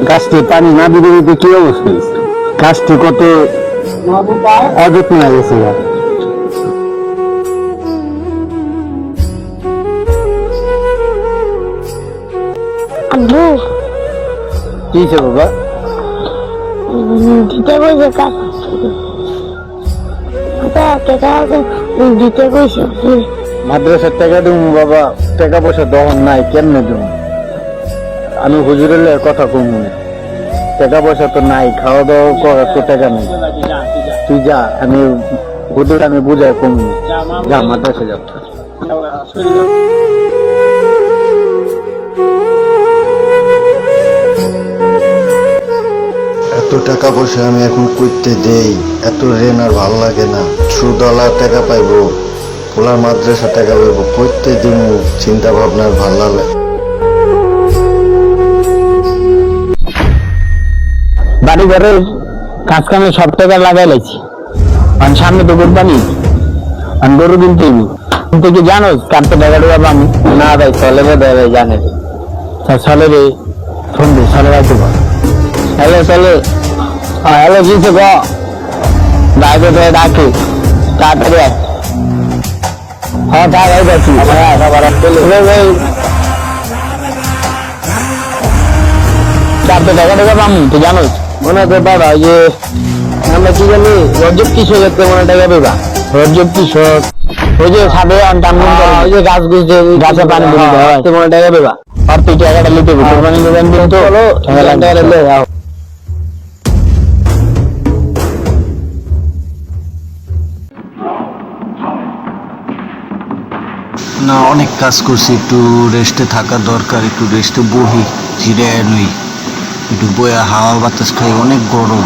গাছটি পানি না দিতে দিতে কি অবস্থা, গাছটি কত অযত্ন হয়ে গেছে। আব্বু কি হয়েছে বাবা? দিতে কইছে দিতে কইছে মাদ্রাসার টাকা দেবো বাবা, টাকা পয়সা দহন নাই, কেমনে দেবো? আমি হুজুরের কথা কম, টাকা পয়সা তো নাই, খাওয়া দাওয়া করার তো টাকা নেই। তুই যা, আমি হুজুর আমি বুঝাই কম, যা মাদ্রাসা যা। এত টাকা পয়সা আমি এখন করতে দেই, এত ঋণ আর ভাল লাগে না। সুদলা টাকা পাইবো, পোলার মাদ্রাসা টাকা পাইবো, করতে দিব, চিন্তা ভাবনার ভাল লাগে। বাড়ি ঘরের কাজ কামে সব টাকা লাগাই লাইছি, সামনে তো কোরবানি, আমি গরু কিনতে কিন্তু কি জানো কাটতে টাকা দেবো আমি? না ভাই চলে রে ভাই, জানে চলে রে, ফোন দে চলে রাখতে পার। হ্যালো চলে, হ্যালো কিছু গ বাইরে তো ডাকে তাড়াতাড়ি আয়। হ্যাঁ তাই ভাই যাচ্ছি, হ্যাঁ খাবার ভাই চারটে টাকা টাকা পাবো, তুই জানোস মনে হচ্ছে বাবা যে আমরা কি জানি রজব কৃষক একটা মনে টাকা পেবা, রজব কৃষক ওই যে সাথে ওই যে গাছ গুছ গাছে পানি দিতে হয় মনে টাকা পেবা, আর তুই টাকাটা নিতে হবে কোরবানি দেবেন কিন্তু টাকা নিলে যাও। না অনেক কাজ করছি, একটু রেস্টে থাকা দরকার, একটু রেস্টে বহি, জিরে নই, একটু বয়া হাওয়া বাতাস খাই, অনেক গরম।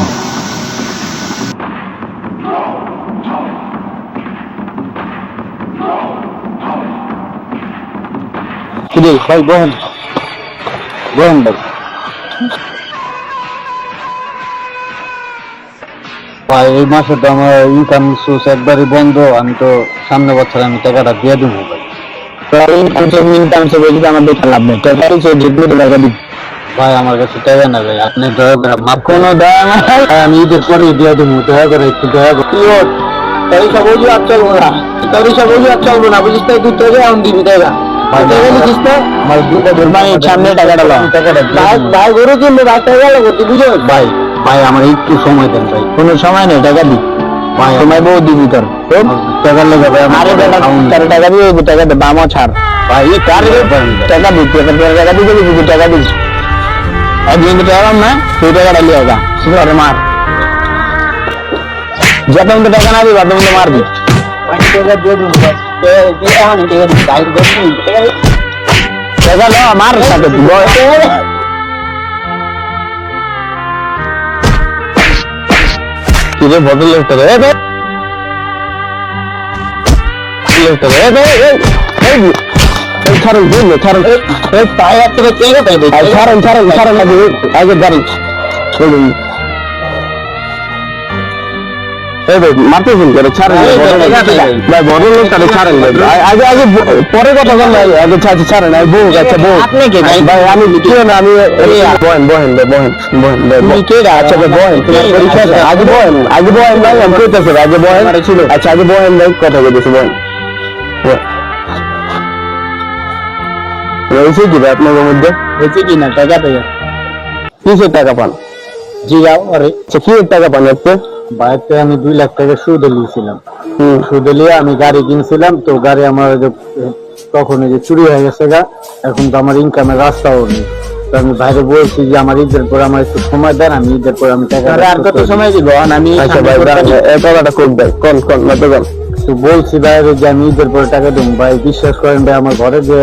ভাই বহেন বহেন ভাই, ভাই এই মাসে তো আমার ইনকাম সোর্স একবারই বন্ধ, আমি তো সামনে বছর আমি টাকাটা দিয়ে দেবো ভাই। আমার দেখা লাভ নেই, ভাই আমার কাছে টাকা না ভাই, আপনি দয়া করে মাফ কোনো দয়া না, আমি ঈদের পরে দিয়ে দেবো, দয়া করে একটু দয়া করে। তারিখা বুঝি আর চলবো না, তারিখা বুঝি আর চলবো না, বুঝিস তাই তুই টাকা আমি দিবি টাকা সামনে টাকাটা ভাই গরু কিনবে ভাই, টাকা লাগবে তুই বুঝো ভাই। ভাই আমার একটু সময় দেন ভাই, কোনো সময় নেই, টাকা দি ভাই, সময় বহু দিবি তোর টাকা লেগে ভাই, তার টাকা দিয়ে টাকা দে বামা ছাড় ভাই, টাকা দিচ্ছি টাকা দিয়ে দিবি, টাকা দিচ্ছি একদিন তো টাকা না, তুই টাকাটা লিয়ে যা ঘরে মার, যত টাকা না দিবা তুমি তো মারবি। আমার সাথে বদল মারতে করে ছাড়েন ভাই, বড় লোকটা ছাড়েন আগে আগে পরে কথা বল, আগে ছাড়েন বউ আচ্ছা বউ আপনি কে ভাই? ভাই আমি কি না, আমি বহেন বহেন বহেন বহেন কে আচ্ছা বহেন, আগে বহেন আগে বহেন ভাই, আমি কইতেছি আগে বহেন ছিল, আচ্ছা আগে বহেন ভাই, কথা বলতেছি বহেন। হয়েছে কি ভাই আপনাদের মধ্যে, হয়েছে কি না টাকা টাকা কিসের টাকা পান? জি যাও আরে আচ্ছা কি টাকা পান আপনি? বাইরে আমি 2 লাখ টাকা সুদে নিয়েছিলাম, সুদে নিয়ে আমি গাড়ি কিনছিলাম, তো গাড়ি আমার তখন এই যে চুরি হয়ে গেছে গা, এখন তো আমার ইনকামের রাস্তাও নেই, তো আমি বাইরে বলছি যে আমার ঈদের পরে আমার একটু সময় দেন, আমি ঈদের পরে আমি টাকা আর কত সময় দিব আমি টাকাটা করব কোন কোন না দেবেন, তো বলছি বাইরে যে আমি ঈদের পরে টাকা দেবো। ভাই বিশ্বাস করেন ভাই, আমার ঘরে যে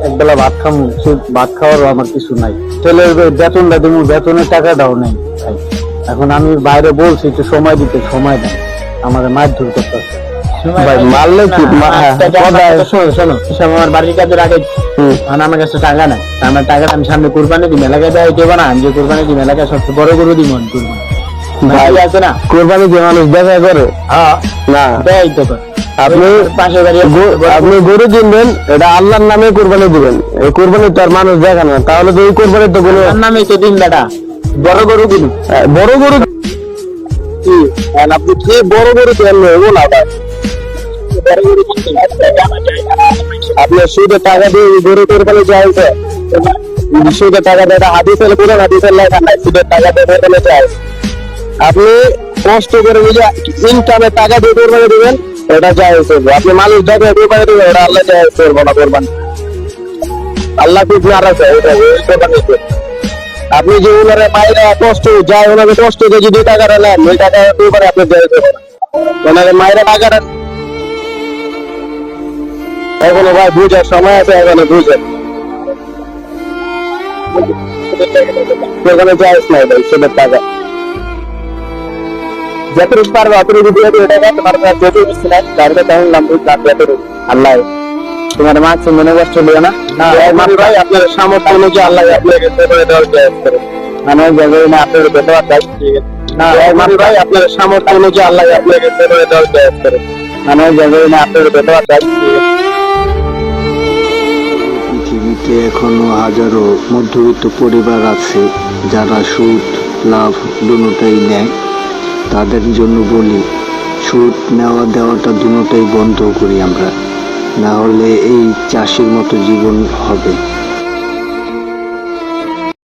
একবেলা ভাত খাবো, ভাত খাওয়ারও আমার কিছু নাই, ছেলের বেতনটা দেবো, বেতনের টাকাটাও নেই ভাই। এখন আমি বাইরে বলছি একটু সময় দিতে, সময় দেন, আমাদের মার ধর করতেছে ভাই, মারলে কি আমার বাড়ির কাজের আগে আমার কাছে টাকা নাই, আমার টাকাটা আমি সামনে কোরবানি দিন এলাকায় দেওয়া দেবো না, আমি যে কোরবানি দিন এলাকায় সবচেয়ে বড় করে দিব কোরবানি ভাই আছে না, কোরবানি যে মানুষ দেখা করে হ্যাঁ না দেয় তো আপনি পাশে আপনি গরু কিনবেন, এটা আল্লাহর নামে কোরবানি দিবেন। এই কোরবানি তো আর মানুষ দেখে না, তাহলে তো এই কোরবানি তো কোনো নামে তো দিন বেটা। বড় গরু কিনুন, বড় গরু কি আপনি কি বড় গরু কিনবেন এগো না ভাই। আপনার সুদে টাকা দিয়ে গরু কোরবানি চাইছে, সুদের টাকা দিয়ে হাদিসের পুরো হাদিসের লেখা নাই, সুদের টাকা দিয়ে কোরবানি চাই। আপনি কষ্ট করে নিজে ইনকামের টাকা দিয়ে কোরবানি দিবেন, এটা জায়েজ হবে। আপনি মানুষ দেখে কোরবানি দিবেন, এটা আল্লাহ জায়েজ করবে না কোরবানি। আল্লাহ খুব নারাজ হয় এটা কোরবানিতে। আপনি যে ওনারে মায়েরা কষ্ট যায়, ওনাকে কষ্ট দিয়ে যদি টাকাটা নেন, ওই টাকা কোরবানি আপনি জায়েজ হবে না। ওনারে মায়েরা টাকাটা এখনো ভাই বুঝার সময় আছে, এখনো বুঝেন কোরবানি জায়েজ নাই ভাই, সুদের টাকা যতটুকু পারবো অতটুকু দিয়ে দিও টাকা, তোমার কাছে যেটুকু কিছু নাই তাহলে তখন নাম বুঝলাম যতটুকু। আল্লাহ তোমার মাছ মনে কষ্ট দিও না ভাই, আপনার সামর্থ্য অনুযায়ী আল্লাহ আপনাকে করে দেওয়ার জায়েজ করে। মানুষ যাবে না আপনার ব্যবহার দায়িত্ব ঠিক আছে না ভাই, আপনার সামর্থ্য অনুযায়ী আল্লাহ আপনাকে করে দেওয়ার জায়েজ করে। মানুষ যাবে না আপনার ব্যবহার দায়িত্ব ঠিক আছে। পৃথিবীতে এখনো হাজারো মধ্যবিত্ত পরিবার আছে যারা সুদ লাভ দুটোটাই নেয়। তাদের জন্য বলি, সুদ নেওয়া দেওয়াটা দুটোটাই বন্ধ করি আমরা, না হলে এই চাষির মতো জীবন হবে।